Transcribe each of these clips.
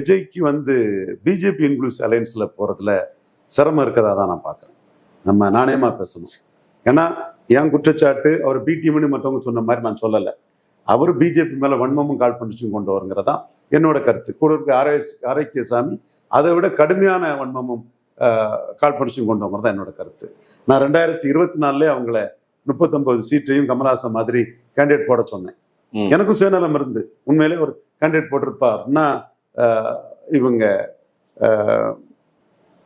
விஜய்க்கு BJP inclusive அலையன்ஸ்ல போறதுல சிரமம் இருக்கதா தான் நான் பார்க்குறேன். நம்ம நாணயமா பேசணும். ஏன்னா என் குற்றச்சாட்டு அவர் பிடிஎம்னு மற்றவங்க சொன்ன மாதிரி நான் சொல்லலை. அவர் பிஜேபி மேல வன்மமும் காழ்ப்புணர்ச்சியும் கொண்டு வருங்கிறதான் என்னோட கருத்து. கூட இருக்க ஆரோக்கியசாமி அதை விட கடுமையான வன்மமும் காழ்ப்புணர்ச்சியும் கொண்டு வரதான் என்னோட கருத்து. நான் 2024 அவங்கள 39 சீட்டையும் கமல்ஹாசன் மாதிரி கேண்டிடேட் போட சொன்னேன். எனக்கும் சுயநலம் இருந்து உண்மையிலே ஒரு கேண்டிடேட் போட்டிருப்பார்னா இவங்க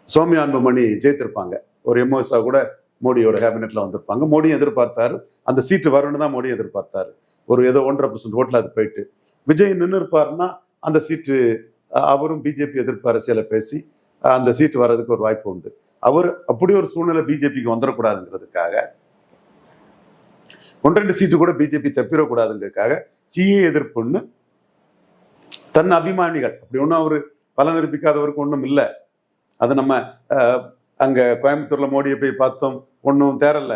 சௌமியா அன்புமணி ஜெயித்திருப்பாங்க. ஒரு எம்ஓஎஸ்ஆ கூட மோடியோட கேபினெட்ல வந்திருப்பாங்க. மோடியும் எதிர்பார்த்தாரு, அந்த சீட்டு வரணும்னு தான் மோடி எதிர்பார்த்தாரு. ஒரு ஏதோ 1.5% ஓட்டில் அது போயிட்டு விஜய் நின்று இருப்பாருன்னா அந்த சீட்டு அவரும் பிஜேபி எதிர்ப்பு அரசியலை பேசி அந்த சீட்டு வர்றதுக்கு ஒரு வாய்ப்பு உண்டு. அவர் அப்படி ஒரு சூழ்நிலை பிஜேபிக்கு வந்துடக்கூடாதுங்கிறதுக்காக 1-2 சீட்டு கூட பிஜேபி தப்பிடக்கூடாதுங்கிறதுக்காக சிஏ எதிர்ப்புன்னு தன் அபிமானிகள் அப்படி ஒன்றும் அவரு பலன் நிரூபிக்காதவருக்கு ஒன்றும் இல்லை. அது நம்ம அங்க கோயம்புத்தூர்ல மோடியை போய் பார்த்தோம், ஒன்றும் தேரல.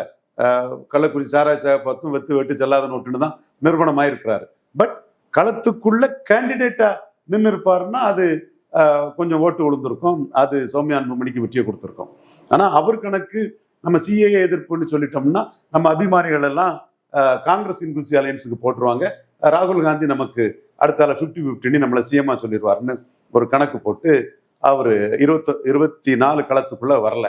கள்ளக்குறிச்சி சாராய்ச்சாக பார்த்தும் வெட்டு செல்லாத நோட்டுன்னு தான் நிறுவனமாயிருக்கிறாரு. பட் களத்துக்குள்ள கேண்டிடேட்டா நின்று இருப்பாருன்னா அது கொஞ்சம் ஓட்டு விழுந்திருக்கும். அது சௌமியா அன்புமணிக்கு வெற்றியை கொடுத்துருக்கோம். ஆனா அவர் கணக்கு நம்ம சிஏஏ எதிர்ப்புன்னு சொல்லிட்டோம்னா நம்ம அபிமானிகள் எல்லாம் காங்கிரஸ் இன்க்ளூசிவ் அலையன்ஸுக்கு போட்டுருவாங்க. ராகுல் காந்தி நமக்கு அடுத்தால 50-50 நம்மளை சிஎம்மா சொல்லிடுவாருன்னு ஒரு கணக்கு போட்டு அவரு 24 களத்துக்குள்ள வரல.